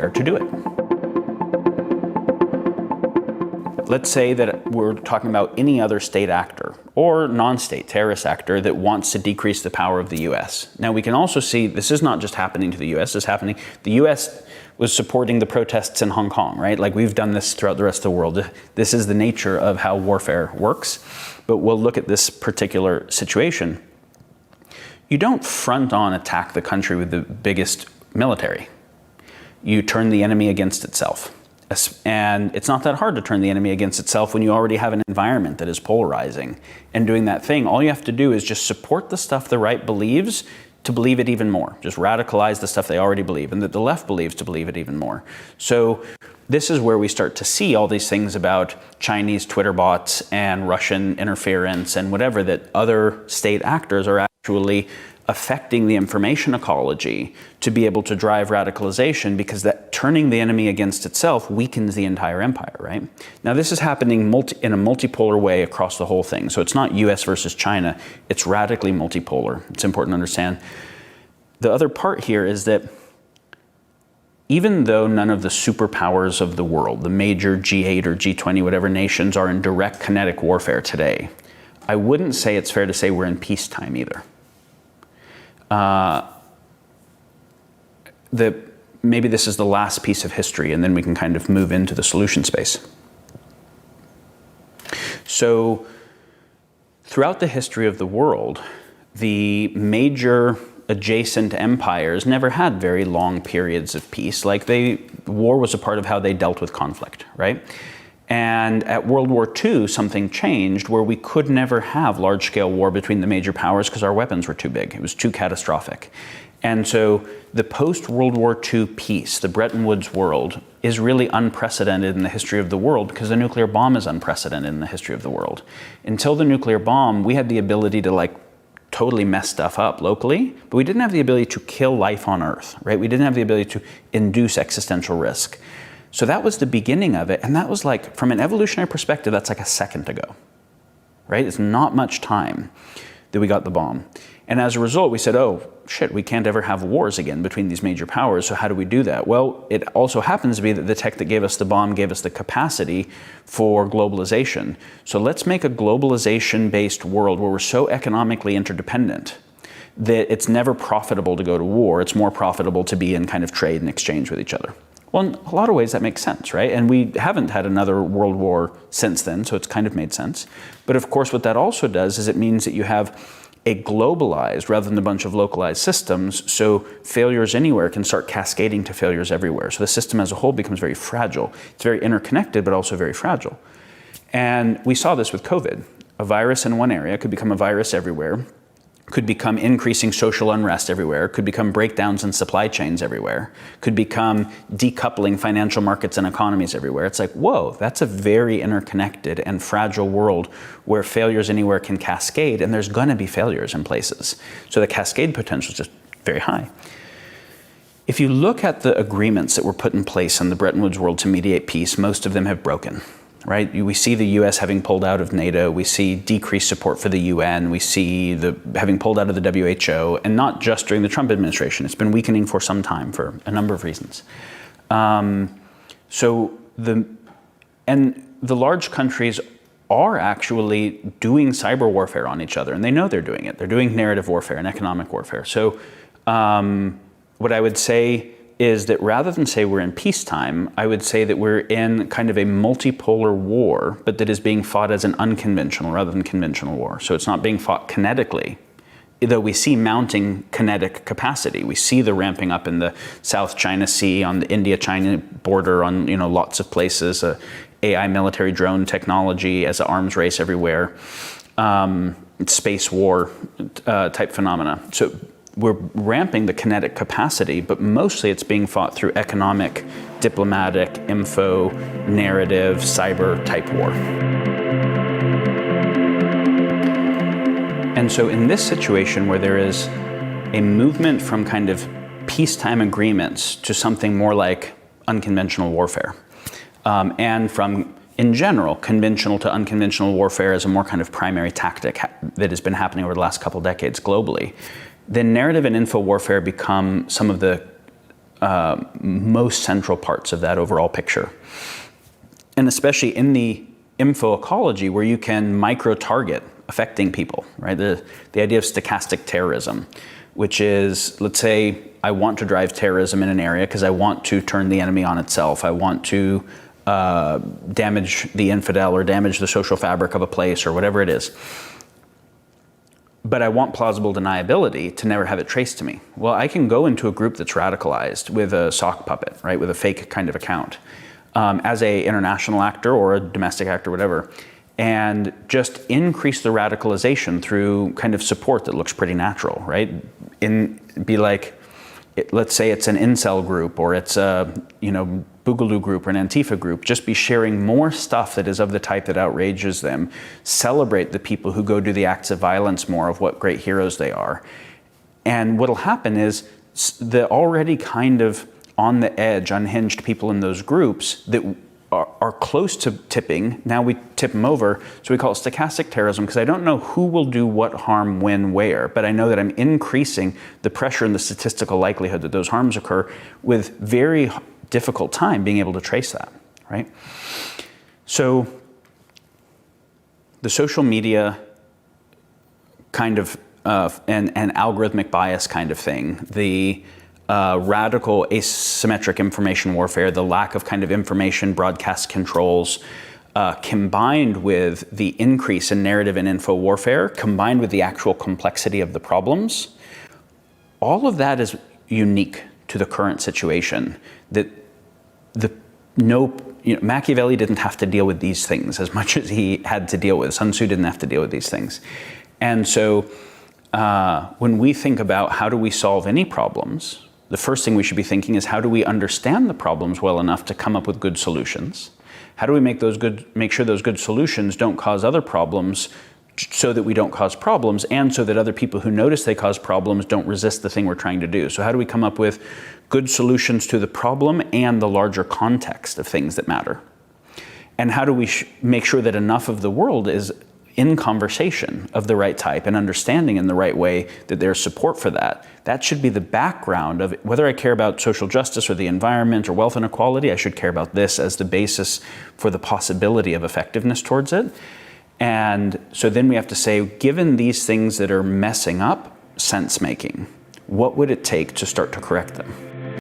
to do it. Let's say that we're talking about any other state actor or non-state terrorist actor that wants to decrease the power of the US. Now we can also see this is not just happening to the US, it's happening. The US was supporting the protests in Hong Kong, right? Like we've done this throughout the rest of the world. This is the nature of how warfare works. But we'll look at this particular situation. You don't front on attack the country with the biggest military. You turn the enemy against itself. And it's not that hard to turn the enemy against itself when you already have an environment that is polarizing. And doing that thing, all you have to do is just support the stuff the right believes to believe it even more. Just radicalize the stuff they already believe and that the left believes to believe it even more. So this is where we start to see all these things about Chinese Twitter bots and Russian interference and whatever, that other state actors are actually affecting the information ecology to be able to drive radicalization, because that turning the enemy against itself weakens the entire empire, right? Now this is happening in a multipolar way across the whole thing. So it's not US versus China, it's radically multipolar. It's important to understand. The other part here is that even though none of the superpowers of the world, the major G8 or G20, whatever nations, are in direct kinetic warfare today, I wouldn't say it's fair to say we're in peacetime either. Maybe this is the last piece of history, and then we can kind of move into the solution space. So throughout the history of the world, the major adjacent empires never had very long periods of peace. Like war was a part of how they dealt with conflict, right? And at World War II, something changed where we could never have large-scale war between the major powers because our weapons were too big. It was too catastrophic. And so the post-World War II peace, the Bretton Woods world, is really unprecedented in the history of the world because the nuclear bomb is unprecedented in the history of the world. Until the nuclear bomb, we had the ability to totally mess stuff up locally, but we didn't have the ability to kill life on Earth, right? We didn't have the ability to induce existential risk. So that was the beginning of it, and that was from an evolutionary perspective, that's like a second ago, right? It's not much time that we got the bomb. And as a result, we said, oh, shit, we can't ever have wars again between these major powers, so how do we do that? Well, it also happens to be that the tech that gave us the bomb gave us the capacity for globalization. So let's make a globalization-based world where we're so economically interdependent that it's never profitable to go to war. It's more profitable to be in kind of trade and exchange with each other. Well, in a lot of ways that makes sense, right? And we haven't had another world war since then, so it's kind of made sense. But of course, what that also does is it means that you have a globalized rather than a bunch of localized systems, so failures anywhere can start cascading to failures everywhere. So the system as a whole becomes very fragile. It's very interconnected, but also very fragile. And we saw this with COVID. A virus in one area could become a virus everywhere, could become increasing social unrest everywhere, could become breakdowns in supply chains everywhere, could become decoupling financial markets and economies everywhere. It's like, whoa, that's a very interconnected and fragile world where failures anywhere can cascade, and there's gonna be failures in places. So the cascade potential is just very high. If you look at the agreements that were put in place in the Bretton Woods world to mediate peace, most of them have broken. Right? We see the US having pulled out of NATO, we see decreased support for the UN, we see having pulled out of the WHO, and not just during the Trump administration. It's been weakening for some time for a number of reasons. So the large countries are actually doing cyber warfare on each other, and they know they're doing it. They're doing narrative warfare and economic warfare. So what I would say is that rather than say we're in peacetime, I would say that we're in kind of a multipolar war, but that is being fought as an unconventional rather than conventional war. So it's not being fought kinetically, though we see mounting kinetic capacity. We see the ramping up in the South China Sea, on the India-China border, on lots of places, AI military drone technology as an arms race everywhere, space war type phenomena. So we're ramping the kinetic capacity, but mostly it's being fought through economic, diplomatic, info, narrative, cyber type war. And so in this situation where there is a movement from kind of peacetime agreements to something more like unconventional warfare, and from, in general, conventional to unconventional warfare as a more kind of primary tactic that has been happening over the last couple decades globally, then narrative and info warfare become some of the most central parts of that overall picture. And especially in the info ecology where you can micro-target affecting people, right? The idea of stochastic terrorism, which is, let's say I want to drive terrorism in an area because I want to turn the enemy on itself. I want to damage the infidel or damage the social fabric of a place or whatever it is. But I want plausible deniability to never have it traced to me. Well, I can go into a group that's radicalized with a sock puppet, right, with a fake kind of account, as a international actor or a domestic actor, whatever, and just increase the radicalization through kind of support that looks pretty natural, right? Be like, let's say it's an incel group or it's a, Boogaloo group or an Antifa group, just be sharing more stuff that is of the type that outrages them. Celebrate the people who go do the acts of violence more, of what great heroes they are. And what'll happen is the already kind of on the edge, unhinged people in those groups that are close to tipping, now we tip them over, so we call it stochastic terrorism, because I don't know who will do what harm when, where, but I know that I'm increasing the pressure and the statistical likelihood that those harms occur with very difficult time being able to trace that, right? So the social media kind of and algorithmic bias kind of thing, the radical asymmetric information warfare, the lack of kind of information broadcast controls, combined with the increase in narrative and info warfare, combined with the actual complexity of the problems, all of that is unique to the current situation. That Machiavelli didn't have to deal with these things as much as he had to deal with. Sun Tzu didn't have to deal with these things. And so when we think about how do we solve any problems, the first thing we should be thinking is how do we understand the problems well enough to come up with good solutions? How do we make sure those good solutions don't cause other problems so that we don't cause problems, and so that other people who notice they cause problems don't resist the thing we're trying to do? So how do we come up with good solutions to the problem and the larger context of things that matter? And how do we make sure that enough of the world is in conversation of the right type and understanding in the right way that there's support for that? That should be the background of it. Whether I care about social justice or the environment or wealth inequality, I should care about this as the basis for the possibility of effectiveness towards it. And so then we have to say, given these things that are messing up sense making, what would it take to start to correct them?